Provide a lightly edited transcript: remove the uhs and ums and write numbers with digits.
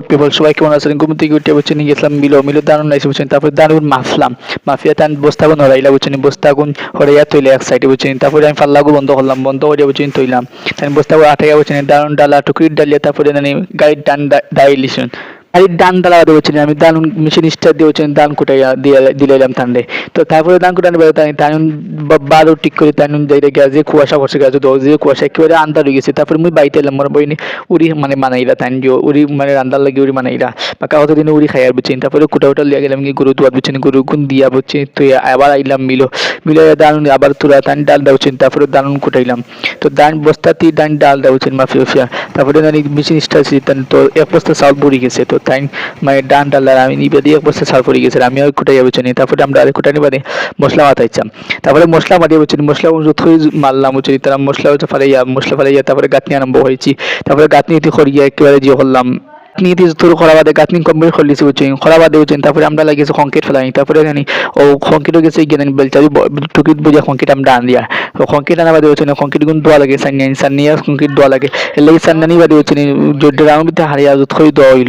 People সবাই কেমন আছেন? ঘুম থেকে উঠে বুঝছেন গেছিলাম মিলো দারুন লাগছে বুঝছেন। তারপরে দারুন মাফলাম, মাফিয়া তান বস্তাগুন হরাইলা বুঝছেন, বস্তাগুন হরাইয়া তৈলে এক সাইডে বুঝছেন। তারপরে আমি পাল্লাগু বন্ধ করলাম, বন্ধ করে বুঝছেন তৈলাম। তাই বস্তাগু আঠাইয়া বুঝছেন দারুন ডালা টুকরির ডালিয়া। তারপরে গাড়ির ডান দাইলিছেন, গাড়ির ডান ডালা বাদে বুঝছেন আমি দারুন মেশিন স্টার্ট দিয়ে বুঝছেন দান কুটাইয়া দিলাম টানলে। তো তারপরে দান কুটানি বেড়ে তাই তাই বারো ঠিক করে তাই যাই যে কুয়াশা বসে গেছে, তো যে কুয়াশা একেবারে আন্দার হয়ে গেছে। তারপরে মুই বাইতে এলাম মনে বইনি উড়ি মানে মানাইরা তাই উড়ি মানে রান্দার লাগে উড়ি মানাইরা বা কাগজ দিনে উড়ি খাইয়ার বুঝছেন। তারপরে কুটা লিয়া গেলাম কি গরু দুয়ার বুঝছেন, গরু গুন দিয়া বুঝছেন। তো আবার আইলাম মিলে দারুন আবার তুলা তান ডাল দাউছেন। তারপরে দারুন কুটাইলাম, তো দান বস্তাতি দান ডাল দাউছেন মাফিয়া। তারপরে মেশিন স্টার্ট তো এক বস্তা চাউল পড়ে গেছে। তো তাই মানে ডান ডাল আমি নিবে দিয়ে এক বস্তা চাউল পড়ে গেছে, আমি ওই কুটাইয়া বুঝছেন। তারপরে আমরা কুটানি বাদে মশলা মাথাইছাম। তারপরে মশলা মারিয়ে বুঝছেন, মশলা থই মারলাম বুঝছেন। তারা মশলা ফালাইয়া তারপরে গাঁথনি আরম্ভ হয়েছি। তারপরে গাঁথনি করিয়া একেবারে যে করলাম নীতি তোর খরাবাদে গাঁথনি কমপ্লিট করে লিছি বুঝছেন, খরাবাদে বুঝছেন। তারপরে আমরা লাগিয়েছি কংক্রিট ফেলাই। তারপরে জানি ও কংক্রিটও গেছে গিয়ে বেলচারি টুকিট বুঝা কংক্রিট আমরা আন দিয়া কংক্রিট আনা বাদে বুঝছেন, কংক্রিট গুণ দোয়া লাগে সানিয়া কংক্রিট দোয়া লাগে, এর লাগে সান্নানি বাদে বুঝছেন ড্রামের ভিতরে হারিয়া খই দেওয়া হইল।